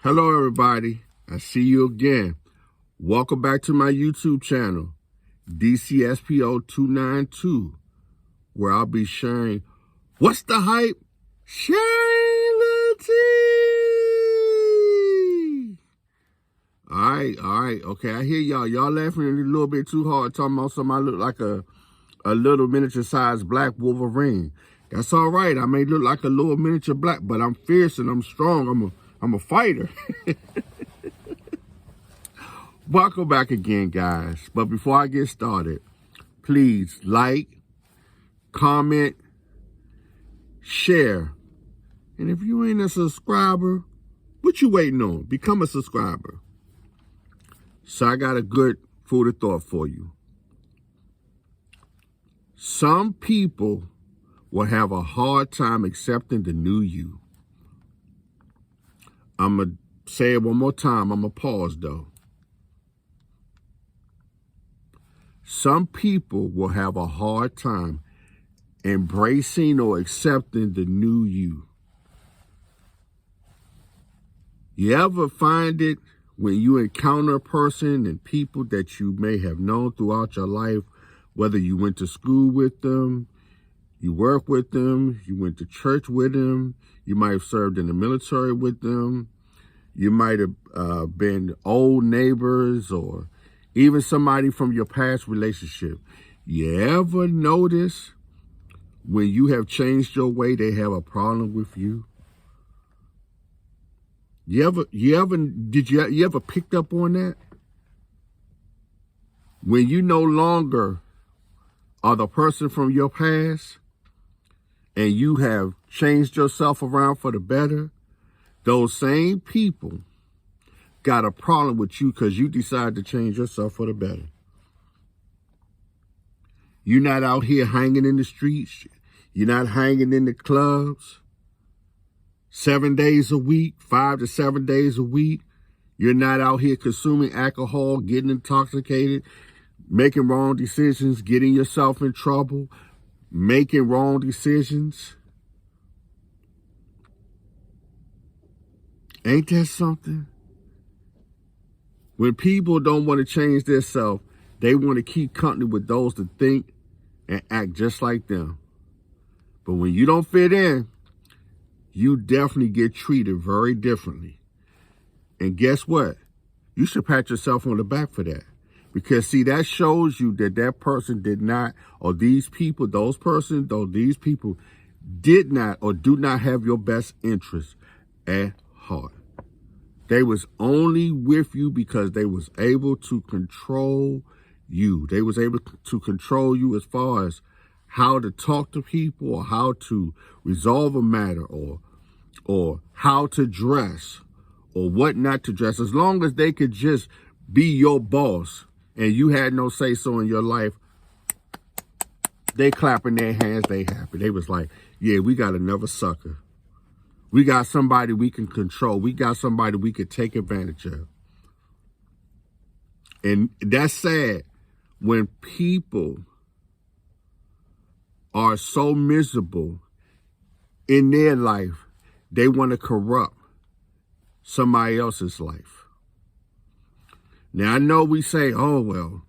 Hello, everybody. I see you again. Welcome back to my YouTube channel, DCSPO292, where I'll be sharing what's the hype, sharing the tea. All right. Okay, I hear y'all. Y'all laughing a little bit too hard, talking about something I look like a little miniature-sized black Wolverine. That's all right. I may look like a little miniature black, but I'm fierce and I'm strong. I'm a fighter. Welcome back again, guys. But before I get started, please like, comment, share. And if you ain't a subscriber, what you waiting on? Become a subscriber. So I got a good food of thought for you. Some people will have a hard time accepting the new you. I'm going to say it one more time. I'm going to pause, though. Some people will have a hard time embracing or accepting the new you. You ever find it when you encounter a person and people that you may have known throughout your life, whether you went to school with them, you work with them, you went to church with them, you might have served in the military with them, you might have been old neighbors or even somebody from your past relationship. You ever notice when you have changed your way, they have a problem with you? You ever picked up on that? When you no longer are the person from your past and you have changed yourself around for the better, those same people got a problem with you because you decided to change yourself for the better. You're not out here hanging in the streets. You're not hanging in the clubs 7 days a week, 5 to 7 days a week. You're not out here consuming alcohol, getting intoxicated, making wrong decisions, getting yourself in trouble, making wrong decisions. Ain't that something? When people don't want to change themselves, they want to keep company with those that think and act just like them. But when you don't fit in, you definitely get treated very differently. And guess what? You should pat yourself on the back for that. Because, see, that shows you that that person did not, or these people, these people did not or do not have your best interest at heart. They was only with you because they was able to control you. They was able to control you as far as how to talk to people or how to resolve a matter or how to dress or what not to dress. As long as they could just be your boss and you had no say-so in your life, they clapping their hands, they happy. They was like, yeah, we got another sucker. We got somebody we can control. We got somebody we could take advantage of. And that's sad when people are so miserable in their life, they want to corrupt somebody else's life. Now, I know we say, oh, well,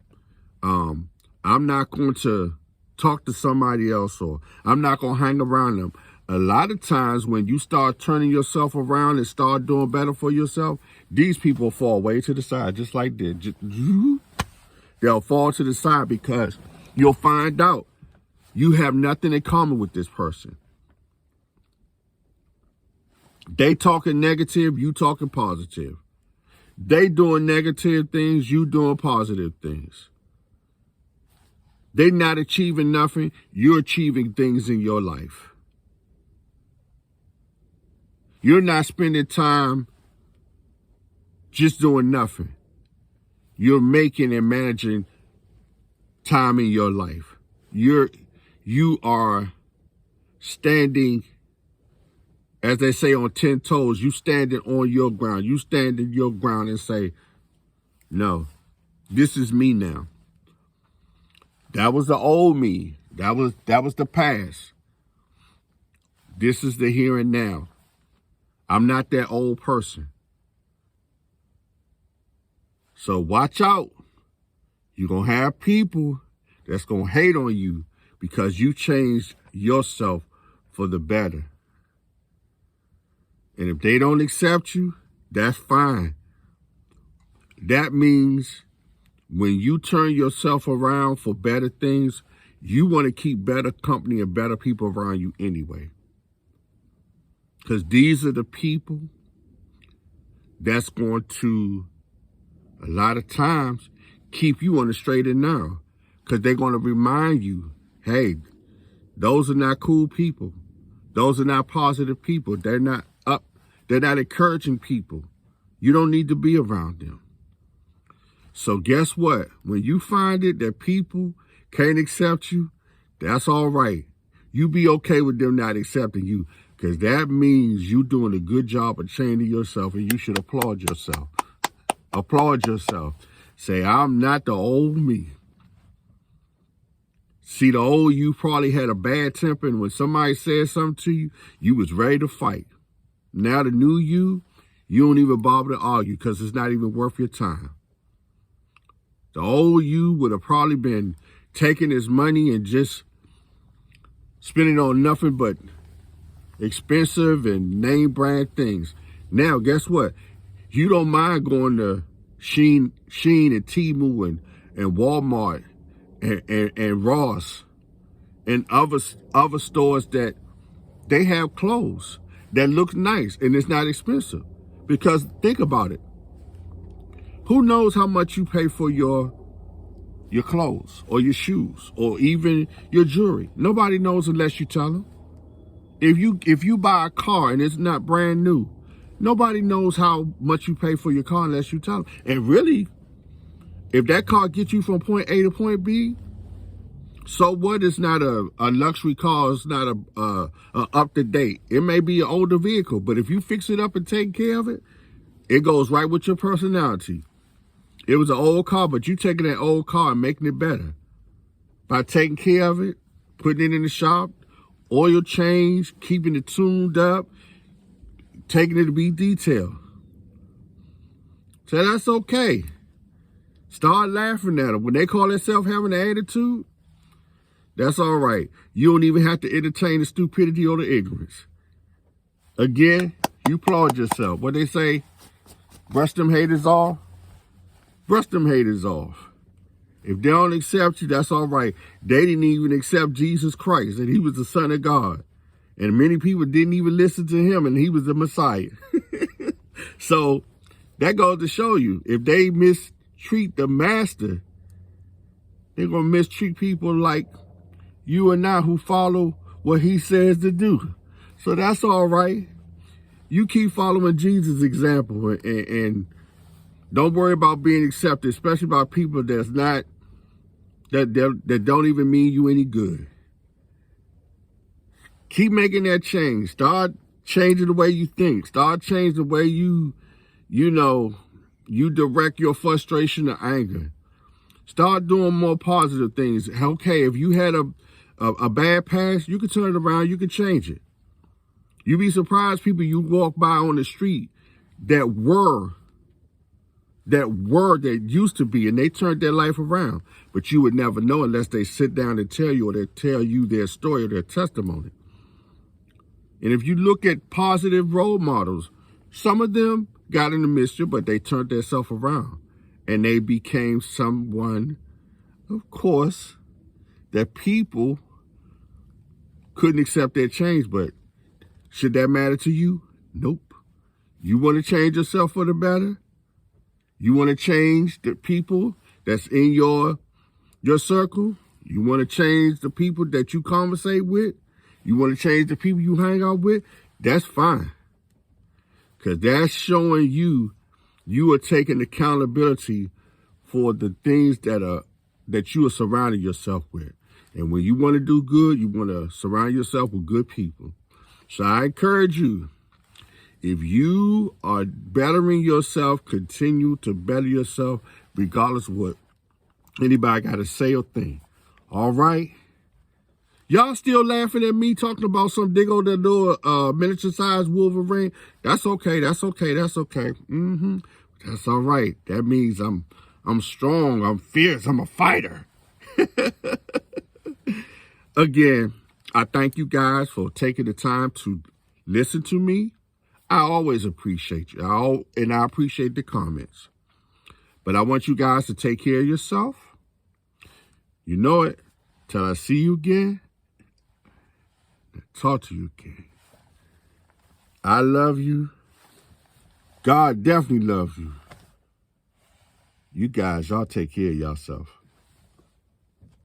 I'm not going to talk to somebody else or I'm not going to hang around them. A lot of times when you start turning yourself around and start doing better for yourself, these people fall way to the side, just like this. They'll fall to the side because you'll find out you have nothing in common with this person. They talking negative, you talking positive. They doing negative things, you doing positive things. They not achieving nothing, you're achieving things in your life. You're not spending time just doing nothing. You're making and managing time in your life. You are standing, as they say, on 10 toes. You standing on your ground. You stand in your ground and say, no, this is me now. That was the old me. That was the past. This is the here and now. I'm not that old person. So watch out. You're going to have people that's going to hate on you because you changed yourself for the better. And if they don't accept you, that's fine. That means when you turn yourself around for better things, you want to keep better company and better people around you anyway. Because these are the people that's going to, a lot of times, keep you on the straight and narrow. Because they're going to remind you, hey, those are not cool people. Those are not positive people. They're not up. They're not encouraging people. You don't need to be around them. So guess what? When you find it that people can't accept you, that's all right. You be okay with them not accepting you, because that means you're doing a good job of changing yourself, and you should applaud yourself. Applaud yourself. Say, I'm not the old me. See, the old you probably had a bad temper, and when somebody said something to you, you was ready to fight. Now the new you don't even bother to argue because it's not even worth your time. The old you would have probably been taking his money and just spending on nothing but expensive and name brand things. Now, guess what? You don't mind going to Shein and Temu and Walmart and Ross and other stores that they have clothes that look nice and it's not expensive. Because think about it. Who knows how much you pay for your clothes or your shoes or even your jewelry? Nobody knows unless you tell them. If you buy a car and it's not brand new, nobody knows how much you pay for your car unless you tell them. And really, if that car gets you from point A to point B, so what? It's not a luxury car. It's not a up to date. It may be an older vehicle, but if you fix it up and take care of it, it goes right with your personality. It was an old car, but you taking that old car and making it better by taking care of it, putting it in the shop, oil change, keeping it tuned up, taking it to be detailed. So that's okay. Start laughing at them. When they call themselves having an attitude, that's all right. You don't even have to entertain the stupidity or the ignorance. Again, you applaud yourself. What they say, brush them haters off. Brush them haters off. If they don't accept you, that's all right. They didn't even accept Jesus Christ, and he was the Son of God. And many people didn't even listen to him, and he was the Messiah. So that goes to show you, if they mistreat the master, they're going to mistreat people like you and I who follow what he says to do. So that's all right. You keep following Jesus' example and don't worry about being accepted, especially by people that don't even mean you any good. Keep making that change. Start changing the way you think. Start changing the way you direct your frustration or anger. Start doing more positive things. Okay, if you had a bad past, you can turn it around. You can change it. You'd be surprised people you walk by on the street that used to be, and they turned their life around. But you would never know unless they sit down and tell you, or they tell you their story or their testimony. And if you look at positive role models, some of them got into mischief, but they turned themselves around. And they became someone, of course, that people couldn't accept their change. But should that matter to you? Nope. You want to change yourself for the better? You want to change the people that's in your circle? You want to change the people that you conversate with? You want to change the people you hang out with? That's fine. Because that's showing you are taking accountability for the things that you are surrounding yourself with. And when you want to do good, you want to surround yourself with good people. So I encourage you, if you are bettering yourself, continue to better yourself, regardless of what anybody got to say or think. All right? Y'all still laughing at me talking about some big old little miniature-sized Wolverine? That's okay. That's okay. That's okay. That's all right. That means I'm strong, I'm fierce, I'm a fighter. Again, I thank you guys for taking the time to listen to me. I always appreciate you. And I appreciate the comments. But I want you guys to take care of yourself. You know it. Till I see you again. Talk to you again. I love you. God definitely loves you. You guys, y'all take care of yourself.